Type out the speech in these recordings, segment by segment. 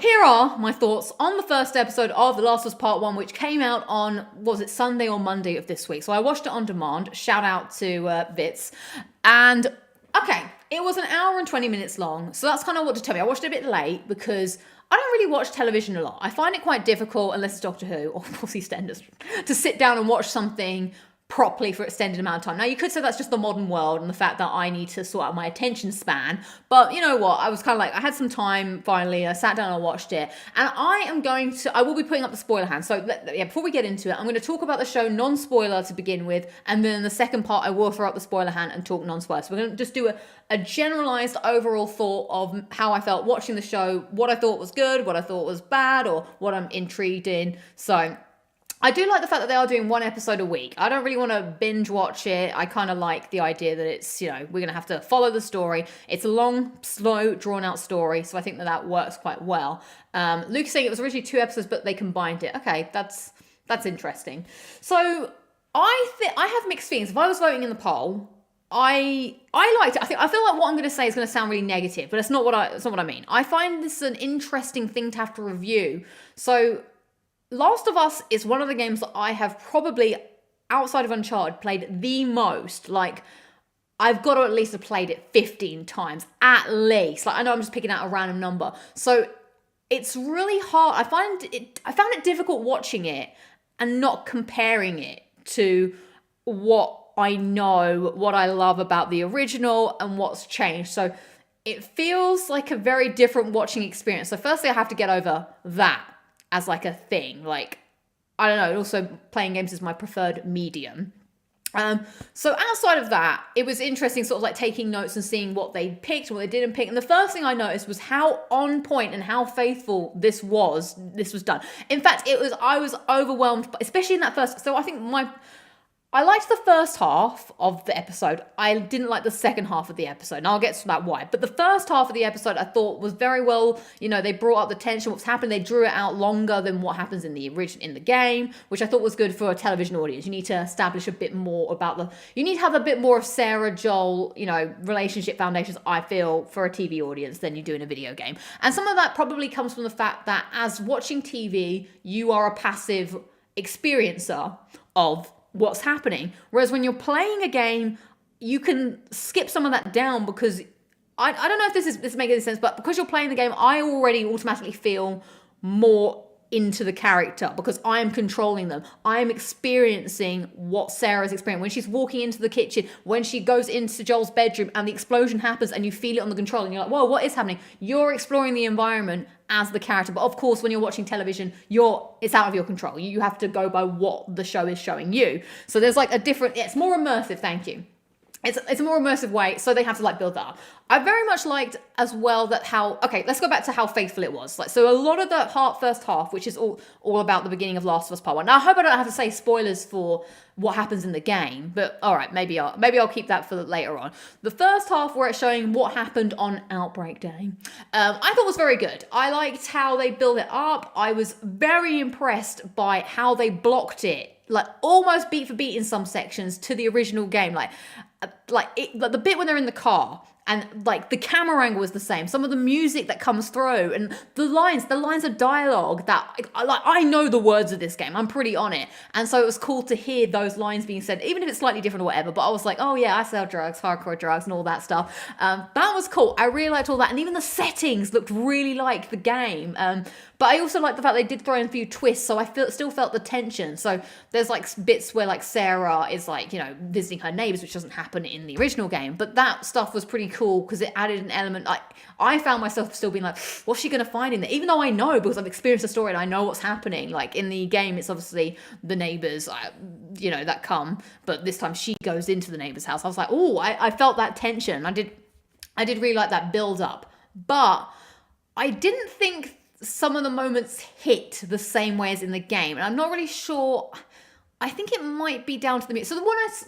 Here are my thoughts on the first episode of The Last of Us Part 1, which came out on, was it Sunday or Monday of this week? So I watched it on demand. Shout out to Vits. And, okay, it was an hour and 20 minutes long. So that's kind of what to tell me. I watched it a bit late because I don't really watch television a lot. I find it quite difficult, unless it's Doctor Who or, of course, EastEnders, to sit down and watch something properly for extended amount of time. Now, you could say that's just the modern world and the fact that I need to sort out my attention span. But you know what? I was kind of like, I had some time finally. I sat down and watched it. And I will be putting up the spoiler hand. So before we get into it, I'm going to talk about the show non-spoiler to begin with. And then in the second part, I will throw up the spoiler hand and talk non-spoiler. So we're going to just do a generalized overall thought of how I felt watching the show, what I thought was good, what I thought was bad, or what I'm intrigued in. So I do like the fact that they are doing one episode a week. I don't really want to binge watch it. I kind of like the idea that it's, we're going to have to follow the story. It's a long, slow, drawn out story. So I think that works quite well. Luke's saying it was originally 2 episodes, but they combined it. Okay, that's interesting. So I have mixed feelings. If I was voting in the poll, I liked it. I feel like what I'm going to say is going to sound really negative, but that's not what I mean. I find this an interesting thing to have to review. So Last of Us is one of the games that I have probably, outside of Uncharted, played the most. Like, I've got to at least have played it 15 times, at least. Like, I know I'm just picking out a random number. So it's really hard. I found it difficult watching it and not comparing it to what I know, what I love about the original and what's changed. So it feels like a very different watching experience. So firstly, I have to get over that as like a thing. Like, I don't know, also playing games is my preferred medium. So outside of that, it was interesting sort of like taking notes and seeing what they picked and what they didn't pick. And the first thing I noticed was how on point and how faithful this was done. In fact, I was overwhelmed, especially in that first, so I think I liked the first half of the episode. I didn't like the second half of the episode. And I'll get to that why. But the first half of the episode I thought was very well, they brought up the tension, what's happened. They drew it out longer than what happens in the game, which I thought was good for a television audience. You need to establish a bit more you need to have a bit more of Sarah Joel, relationship foundations, I feel, for a TV audience than you do in a video game. And some of that probably comes from the fact that as watching TV, you are a passive experiencer of what's happening. Whereas when you're playing a game, you can skip some of that down because I don't know if this makes any sense, but because you're playing the game, I already automatically feel more into the character because I am controlling them. I am experiencing what Sarah's experiencing. When she's walking into the kitchen, when she goes into Joel's bedroom and the explosion happens and you feel it on the control and you're like, whoa, what is happening? You're exploring the environment as the character. But of course, when you're watching television, it's out of your control. You have to go by what the show is showing you. So there's like it's more immersive, thank you. It's a more immersive way, so they have to build that up. I very much liked as well let's go back to how faithful it was. So a lot of the first half, which is all about the beginning of Last of Us Part 1. Now I hope I don't have to say spoilers for what happens in the game, but all right, maybe I'll keep that for later on. The first half where it's showing what happened on Outbreak Day, I thought was very good. I liked how they built it up. I was very impressed by how they blocked it, almost beat for beat in some sections to the original game. The bit when they're in the car and the camera angle is the same. Some of the music that comes through and the lines of dialogue that I know the words of this game. I'm pretty on it. And so it was cool to hear those lines being said, even if it's slightly different or whatever. But I was like, oh yeah, I sell drugs, hardcore drugs and all that stuff. That was cool. I really liked all that. And even the settings looked really like the game. But I also like the fact they did throw in a few twists, so I still felt the tension. So there's bits where Sarah is visiting her neighbors, which doesn't happen in the original game. But that stuff was pretty cool because it added an element. I found myself still being what's she gonna find in there? Even though I know because I've experienced the story and I know what's happening. In the game, it's obviously the neighbors, that come. But this time she goes into the neighbor's house. I was like, oh, I felt that tension. I did really like that build up, but I didn't think some of the moments hit the same way as in the game. And I'm not really sure. I think it might be down to the music.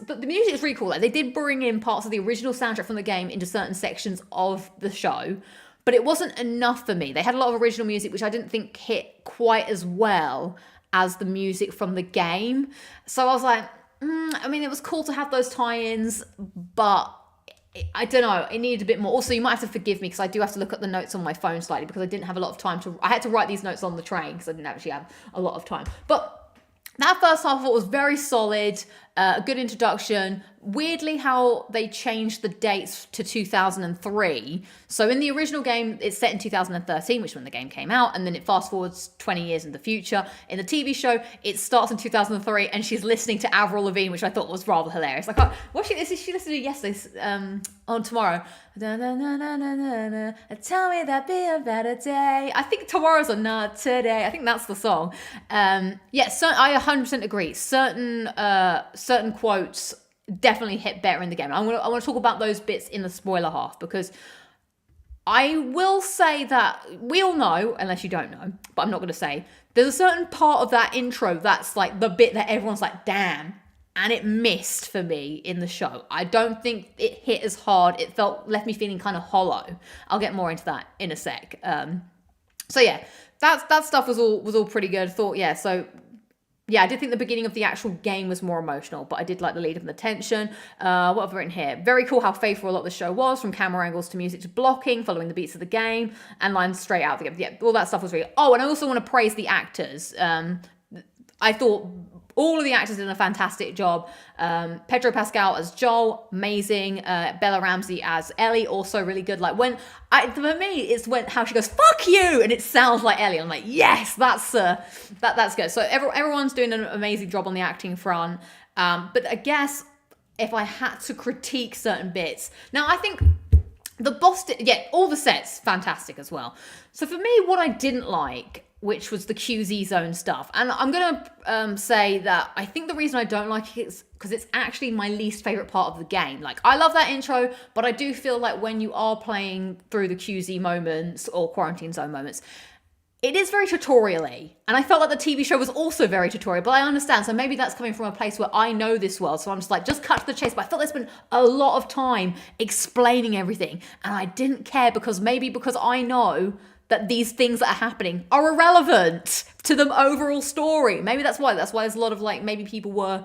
But the music is really cool. They did bring in parts of the original soundtrack from the game into certain sections of the show, but it wasn't enough for me. They had a lot of original music, which I didn't think hit quite as well as the music from the game. So I was like, it was cool to have those tie-ins, but I don't know. It needed a bit more. Also, you might have to forgive me because I do have to look at the notes on my phone slightly because I didn't have a lot of time to. I had to write these notes on the train because I didn't actually have a lot of time. But that first half I thought was very solid, a good introduction. Weirdly, how they changed the dates to 2003. So in the original game, it's set in 2013, which is when the game came out, and then it fast forwards 20 years in the future. In the TV show, it starts in 2003, and she's listening to Avril Lavigne, which I thought was rather hilarious. Like, she listened to yesterday on Tomorrow. Tell me that'd be a better day. I think Tomorrow's or Not Today. I think that's the song. So I 100% agree. Certain quotes definitely hit better in the game. I want to talk about those bits in the spoiler half because I will say that we all know, unless you don't know, but I'm not going to say, there's a certain part of that intro that's like the bit that everyone's like, damn, and it missed for me in the show. I don't think it hit as hard. It left me feeling kind of hollow. I'll get more into that in a sec. So yeah, that stuff was all pretty good. I did think the beginning of the actual game was more emotional, but I did like the lead up and the tension. What have I written here? Very cool how faithful a lot of the show was, from camera angles to music to blocking, following the beats of the game, and lines straight out of the game. Yeah, all that stuff was really... Oh, and I also want to praise the actors. I thought all of the actors did a fantastic job. Pedro Pascal as Joel, amazing. Bella Ramsey as Ellie, also really good. Like for me, it's how she goes, "Fuck you," and it sounds like Ellie. I'm like, yes, that's good. So everyone's doing an amazing job on the acting front. But I guess if I had to critique certain bits, now I think the Boston, all the sets fantastic as well. So for me, what I didn't like, which was the QZ zone stuff. And I'm going to say that I think the reason I don't like it is because it's actually my least favorite part of the game. Like, I love that intro, but I do feel like when you are playing through the QZ moments or quarantine zone moments, it is very tutorial-y. And I felt like the TV show was also very tutorial, but I understand. So maybe that's coming from a place where I know this world. So I'm just like, just cut to the chase. But I felt they spent a lot of time explaining everything. And I didn't care because I know that these things that are happening are irrelevant to the overall story. Maybe that's why. That's why there's a lot of maybe people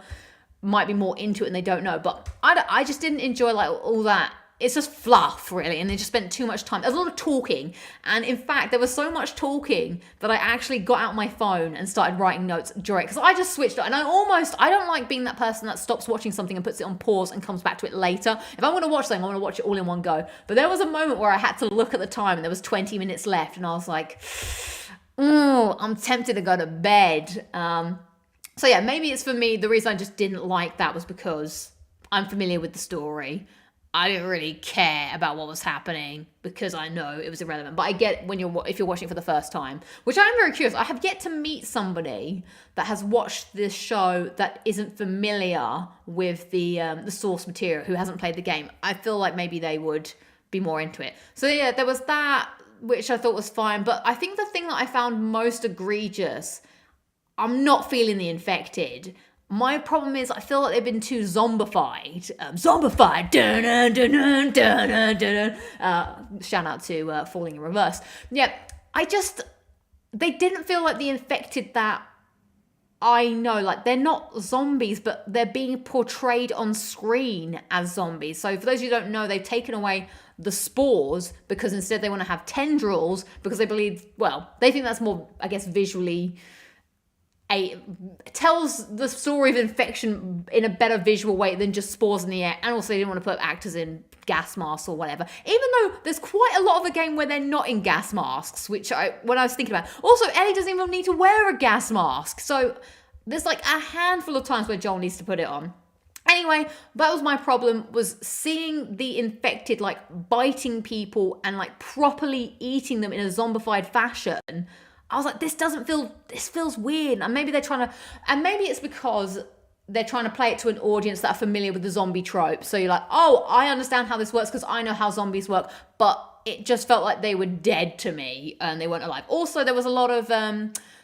might be more into it and they don't know. But I just didn't enjoy all that. It's just fluff, really, and they just spent too much time. There's a lot of talking, and in fact, there was so much talking that I actually got out my phone and started writing notes during it, because I just switched it, and I don't like being that person that stops watching something and puts it on pause and comes back to it later. If I'm going to watch something, I want to watch it all in one go. But there was a moment where I had to look at the time, and there was 20 minutes left, and I was like, I'm tempted to go to bed. So yeah, maybe it's for me, the reason I just didn't like that was because I'm familiar with the story. I didn't really care about what was happening because I know it was irrelevant. But I get if you're watching it for the first time, which I'm very curious. I have yet to meet somebody that has watched this show that isn't familiar with the source material, who hasn't played the game. I feel like maybe they would be more into it. So yeah, there was that, which I thought was fine. But I think the thing that I found most egregious, I'm not feeling the infected. My problem is I feel like they've been too zombified. Zombified. Dun, dun, dun, dun, dun, dun, dun. Shout out to Falling in Reverse. Yeah, they didn't feel like the infected that I know. Like, they're not zombies, but they're being portrayed on screen as zombies. So for those who don't know, they've taken away the spores because instead they want to have tendrils because they think that's more, I guess, visually... tells the story of infection in a better visual way than just spores in the air. And also they didn't want to put actors in gas masks or whatever, even though there's quite a lot of the game where they're not in gas masks, which when I was thinking about. Also, Ellie doesn't even need to wear a gas mask, so there's like a handful of times where Joel needs to put it on. Anyway, that was my problem, was seeing the infected biting people and properly eating them in a zombified fashion. I was like, this feels weird. And maybe it's because they're trying to play it to an audience that are familiar with the zombie trope. So you're like, oh, I understand how this works because I know how zombies work. But it just felt like they were dead to me and they weren't alive. Also, there was a lot of,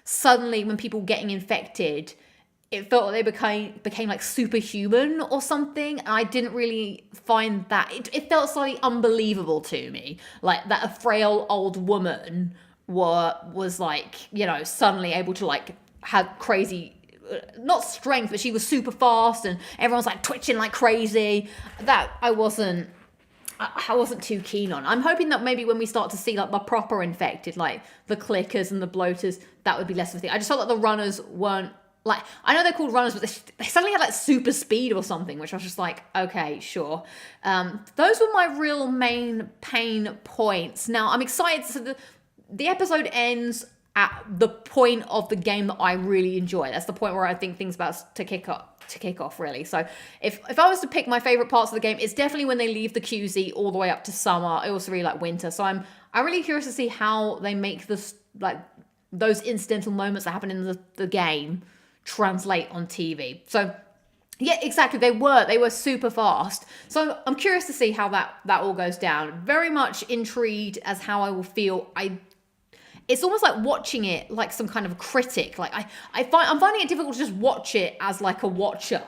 suddenly when people getting infected, it felt like they became like superhuman or something. And I didn't really find that. It felt slightly unbelievable to me. Like that a frail old woman was suddenly able to have crazy, not strength, but she was super fast and everyone's twitching like crazy. That I wasn't I wasn't too keen on. I'm hoping that maybe when we start to see like the proper infected, like the clickers and the bloaters, that would be less of a thing. I just felt like the runners weren't like, I know they're called runners, but they suddenly had like super speed or something, which I was just like, okay, sure. Those were my real main pain points. Now I'm excited. So the episode ends at the point of the game that I really enjoy. That's the point where I think things about to kick off really. So if I was to pick my favorite parts of the game, it's definitely when they leave the QZ all the way up to summer. I also really like winter. So I'm really curious to see how they make this, like those incidental moments that happen in the game translate on TV. So yeah, exactly. They were super fast. So I'm curious to see how that all goes down. Very much intrigued as how I will feel. It's almost like watching it like some kind of critic. Like I'm finding it difficult to just watch it as like a watcher.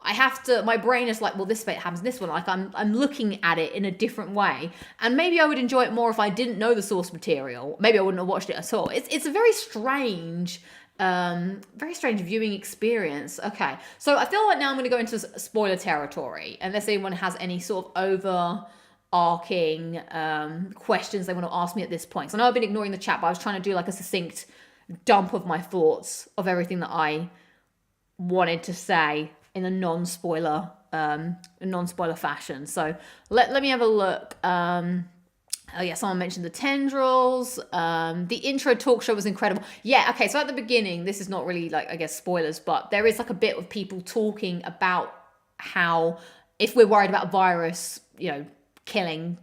I have to, my brain is like, well, this bit happens, this one. Like I'm looking at it in a different way. And maybe I would enjoy it more if I didn't know the source material. Maybe I wouldn't have watched it at all. It's a very strange viewing experience. Okay. So I feel like now I'm going to go into spoiler territory, unless anyone has any sort of overarching questions they want to ask me at this point. So I know I've been ignoring the chat, but I was trying to do like a succinct dump of my thoughts of everything that I wanted to say in a non-spoiler fashion. So let me have a look. Oh yeah, someone mentioned the tendrils. The intro talk show was incredible. Yeah, okay, so at the beginning, this is not really like, I guess, spoilers, but there is like a bit of people talking about how if we're worried about a virus, killing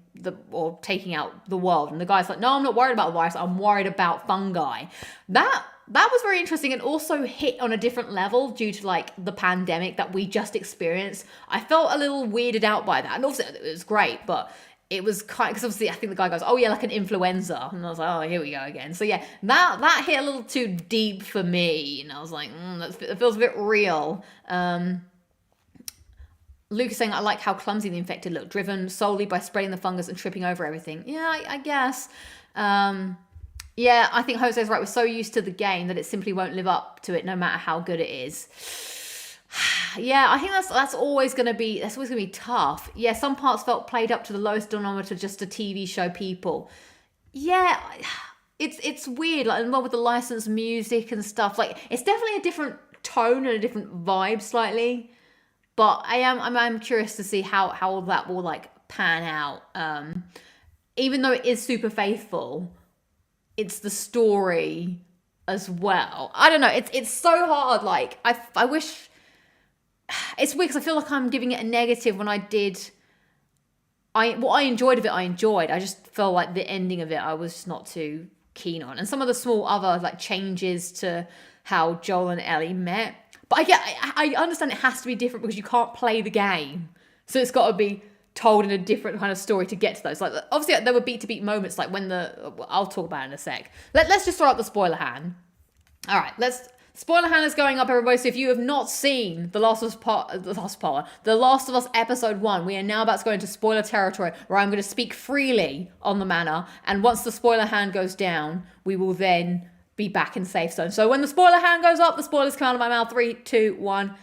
or taking out the world. And the guy's like, no, I'm not worried about the virus. I'm worried about fungi. That was very interesting and also hit on a different level due to like the pandemic that we just experienced. I felt a little weirded out by that. And also it was great, but it was kind of, because obviously I think the guy goes, oh yeah, like an influenza. And I was like, oh, here we go again. So yeah, that hit a little too deep for me. And I was like, that feels a bit real. Luke is saying, I like how clumsy the infected look, driven solely by spreading the fungus and tripping over everything. Yeah, I guess. Yeah, I think Jose's right. We're so used to the game that it simply won't live up to it no matter how good it is. Yeah, I think that's always going to be tough. Yeah, some parts felt played up to the lowest denominator just to TV show people. Yeah, it's weird, like involved with the licensed music and stuff. Like it's definitely a different tone and a different vibe slightly. But I'm curious to see how that will like pan out. Even though it is super faithful, it's the story as well. I don't know. It's so hard. Like I wish. It's weird because I feel like I'm giving it a negative when I did. What I enjoyed of it, I enjoyed. I just felt like the ending of it, I was just not too keen on. And some of the small other like changes to how Joel and Ellie met. But I understand it has to be different because you can't play the game. So it's got to be told in a different kind of story to get to those. Like obviously there were beat-to-beat moments like when I'll talk about it in a sec. Let's just throw out the spoiler hand. All right, spoiler hand is going up, everybody. So if you have not seen The Last of Us episode 1, we are now about to go into spoiler territory where I'm going to speak freely on the manor. And once the spoiler hand goes down, we will then be back in safe zone. So when the spoiler hand goes up, the spoilers come out of my mouth. 3, 2, 1,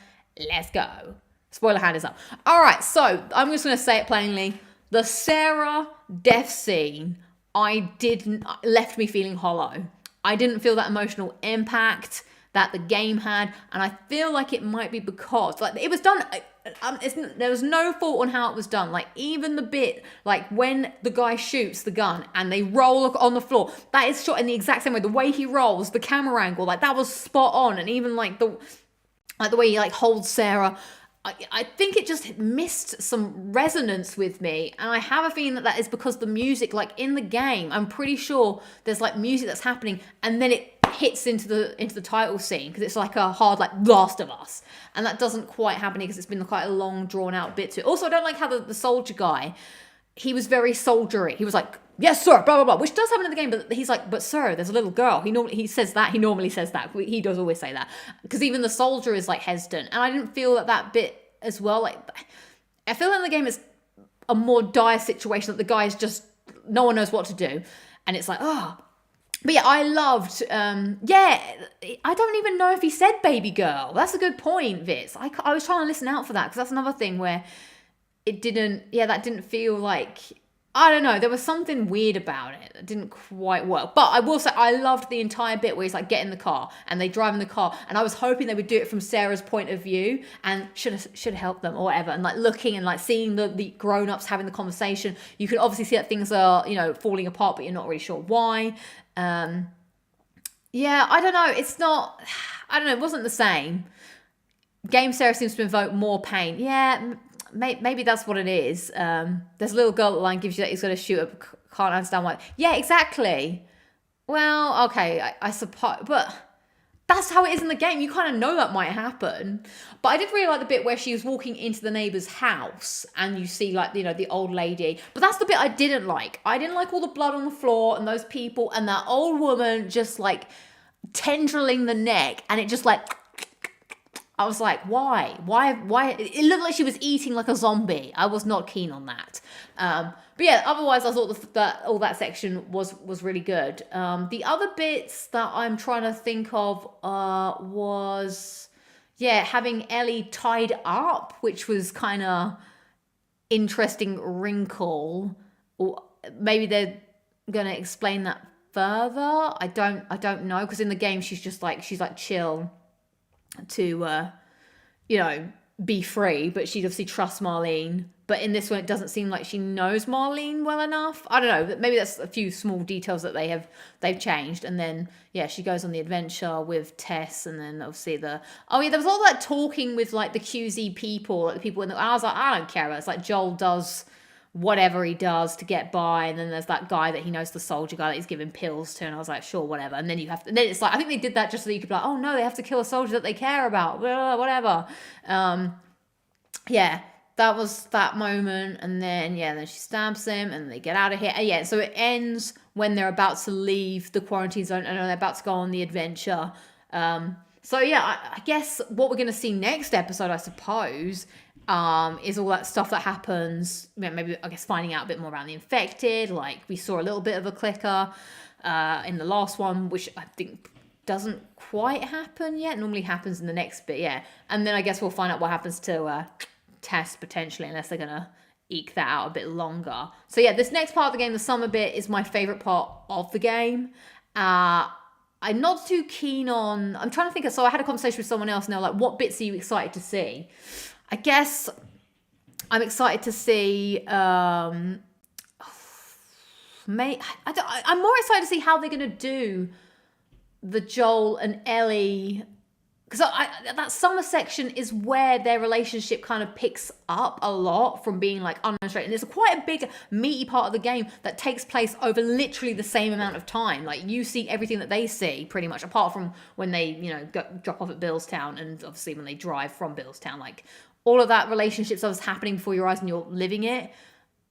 let's go. Spoiler hand is up. All right, so I'm just going to say it plainly. The Sarah death scene, left me feeling hollow. I didn't feel that emotional impact that the game had, and I feel like it might be because like it was done. There was no fault on how it was done. Like even the bit like when the guy shoots the gun and they roll on the floor, that is shot in the exact same way. The way he rolls, the camera angle, like that was spot on. And even like the way he like holds Sarah, I think it just missed some resonance with me. And I have a feeling that is because the music, like in the game, I'm pretty sure there's like music that's happening and then it hits into the title scene because it's like a hard like Last of Us, and that doesn't quite happen because it's been quite a long drawn out bit to it. Also, I don't like how the soldier guy, he was very soldiery. He was like, yes sir, blah blah blah, which does happen in the game, but he's like, but sir, there's a little girl. He normally says that. He does always say that because even the soldier is like hesitant, and I didn't feel that bit as well. Like I feel in the game it's a more dire situation that the guy is just no one knows what to do, and it's like But yeah, I loved, I don't even know if he said baby girl. That's a good point, Vitz. I was trying to listen out for that because that's another thing where it didn't, yeah, that didn't feel like, I don't know, there was something weird about it that didn't quite work. But I will say, I loved the entire bit where he's like, get in the car, and they drive in the car, and I was hoping they would do it from Sarah's point of view, and should have helped them or whatever, and like looking and like seeing the grown-ups having the conversation. You could obviously see that things are, you know, falling apart, but you're not really sure why. Yeah, I don't know, it's not, I don't know, it wasn't the same. Game Sarah seems to invoke more pain. Yeah, maybe that's what it is. There's a little girl that line gives you that he's going to shoot up. Can't understand why. Yeah, exactly. Well, okay, I suppose, but that's how it is in the game. You kind of know that might happen. But I did really like the bit where she was walking into the neighbor's house and you see like, you know, the old lady. But that's the bit I didn't like. I didn't like all the blood on the floor and those people and that old woman just like tendriling the neck, and it just like, I was like, why? It looked like she was eating like a zombie. I was not keen on that. But yeah, otherwise I thought that all that section was really good. The other bits that I'm trying to think of was, yeah, having Ellie tied up, which was kind of interesting wrinkle. Or maybe they're gonna explain that further. I don't know, because in the game she's like chill to you know, be free, but she obviously trusts Marlene. But in this one, it doesn't seem like she knows Marlene well enough. I don't know. Maybe that's a few small details that they've changed. And then yeah, she goes on the adventure with Tess, and then obviously there was all that talking with like the QZ people, like the people in the. I was like, I don't care about it. It's like Joel does whatever he does to get by, and then there's that guy that he knows, the soldier guy that he's giving pills to, and I was like, sure, whatever. And then you have to, and then it's like, I think they did that just so you could be like, oh no, they have to kill a soldier that they care about, whatever. Yeah, that was that moment. And then then she stabs him and they get out of here. And yeah, so it ends when they're about to leave the quarantine zone and they're about to go on the adventure. So yeah, I guess what we're going to see next episode, I suppose, is all that stuff that happens. Maybe, I guess, finding out a bit more around the infected. Like, we saw a little bit of a clicker in the last one, which I think doesn't quite happen yet. Normally happens in the next bit, yeah. And then I guess we'll find out what happens to Tess, potentially, unless they're going to eke that out a bit longer. So yeah, this next part of the game, the summer bit, is my favourite part of the game. I'm not too keen on... I'm trying to think of... So I had a conversation with someone else, and they were like, what bits are you excited to see? I guess I'm excited to see... I'm more excited to see how they're going to do the Joel and Ellie... Because that summer section is where their relationship kind of picks up a lot from being like unstraight. And it's quite a big, meaty part of the game that takes place over literally the same amount of time. Like, you see everything that they see pretty much, apart from when they, drop off at Billstown, and obviously when they drive from Billstown. Like, all of that relationship stuff is happening before your eyes and you're living it.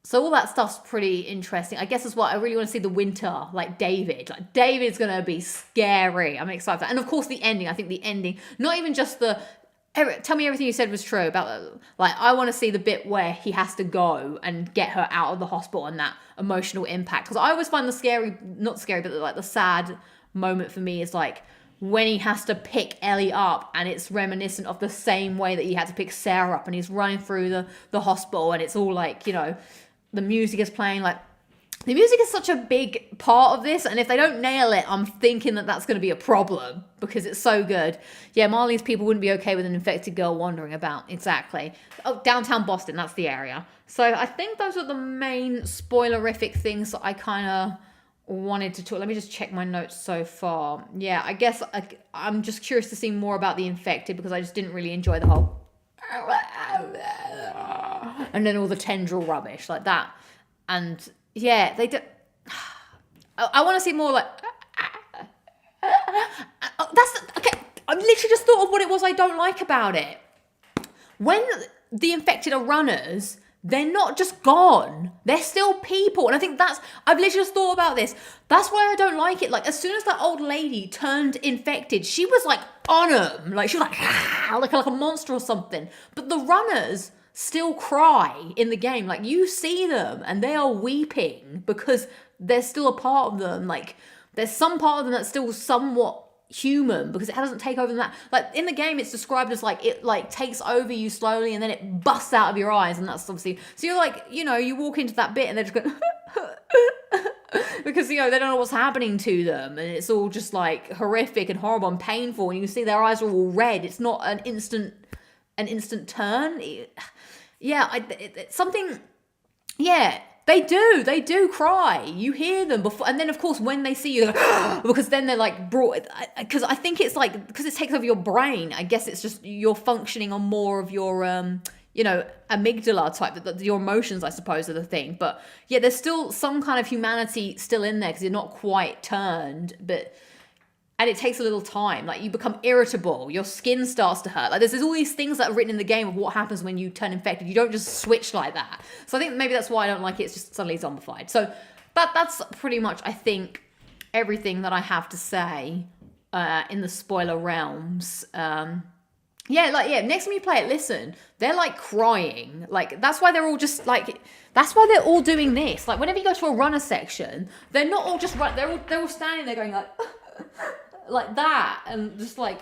So all that stuff's pretty interesting. I guess that's what I really want to see, the winter, like David. Like, David's going to be scary. I'm excited for that. And of course the ending. I think the ending, not even just tell me everything you said was true about, like, I want to see the bit where he has to go and get her out of the hospital and that emotional impact. Because I always find the sad moment for me is like when he has to pick Ellie up, and it's reminiscent of the same way that he had to pick Sarah up, and he's running through the hospital, and it's all like, the music is playing. Like, the music is such a big part of this, and if they don't nail it, I'm thinking that that's going to be a problem, because it's so good. Yeah, Marlene's people wouldn't be okay with an infected girl wandering about. Exactly. Oh, downtown Boston, that's the area. So I think those are the main spoilerific things that I kind of wanted to talk. Let me just check my notes so far. Yeah, I guess I'm just curious to see more about the infected, because I just didn't really enjoy the whole... and then all the tendril rubbish like that. And yeah, they do. I want to see more like okay. I literally just thought of what it was I don't like about it. When the infected are runners, they're not just gone. They're still people. And I think I've literally just thought about this. That's why I don't like it. Like, as soon as that old lady turned infected, she was like on them. Like, she was like a monster or something. But the runners still cry in the game. Like, you see them and they are weeping because there's still a part of them. Like, there's some part of them that's still somewhat human because it doesn't take over that. Like in the game, it's described as like it like takes over you slowly and then it busts out of your eyes, and that's obviously so you're like, you know, you walk into that bit and they're just going because, you know, they don't know what's happening to them, and it's all just like horrific and horrible and painful, and you can see their eyes are all red. It's not an instant turn. It's something. Yeah, they do cry. You hear them before, and then of course when they see you, because then they're like brought. Because I think it's like because it takes over your brain. I guess it's just you're functioning on more of your amygdala type. That your emotions, I suppose, are the thing. But yeah, there's still some kind of humanity still in there because you're not quite turned, but. And it takes a little time. Like you become irritable, your skin starts to hurt. Like there's all these things that are written in the game of what happens when you turn infected. You don't just switch like that. So I think maybe that's why I don't like it. It's just suddenly zombified. So, but that's pretty much, I think, everything that I have to say in the spoiler realms. Next time you play it, listen, they're like crying. Like that's why they're all just like, that's why they're all doing this. Like whenever you go to a runner section, they're not all just right. They're all standing there going like. Like that, and just like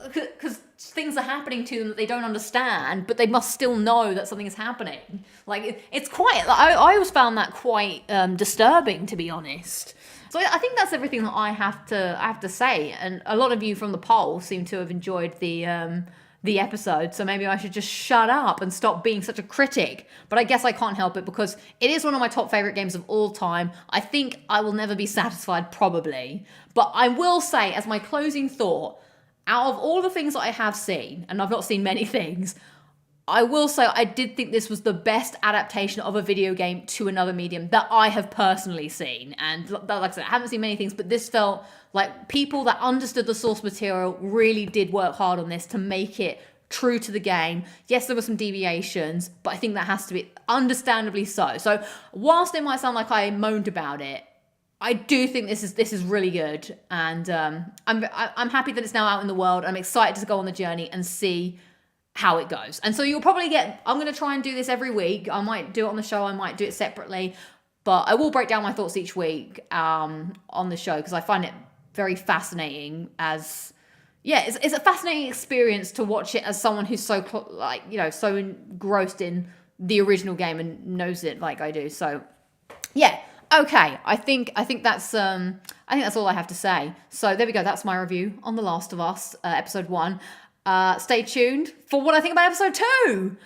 because things are happening to them that they don't understand, but they must still know that something is happening. Like it's quite. I always found that quite disturbing, to be honest. So I think that's everything that I have to say. And a lot of you from the poll seem to have enjoyed the episode, so maybe I should just shut up and stop being such a critic. But I guess I can't help it because it is one of my top favorite games of all time. I think I will never be satisfied, probably. But I will say, as my closing thought, out of all the things that I have seen, and I've not seen many things, I will say I did think this was the best adaptation of a video game to another medium that I have personally seen. And like I said, I haven't seen many things, but this felt like people that understood the source material really did work hard on this to make it true to the game. Yes, there were some deviations, but I think that has to be understandably so. So whilst it might sound like I moaned about it, I do think this is really good. And I'm happy that it's now out in the world. I'm excited to go on the journey and see how it goes. And so you'll probably I'm going to try and do this every week. I might do it on the show. I might do it separately, but I will break down my thoughts each week on the show because I find it very fascinating it's a fascinating experience to watch it as someone who's so so engrossed in the original game and knows it like I do. So yeah. Okay, I think that's all I have to say. So there we go. That's my review on The Last of Us, episode 1. Stay tuned for what I think about episode 2.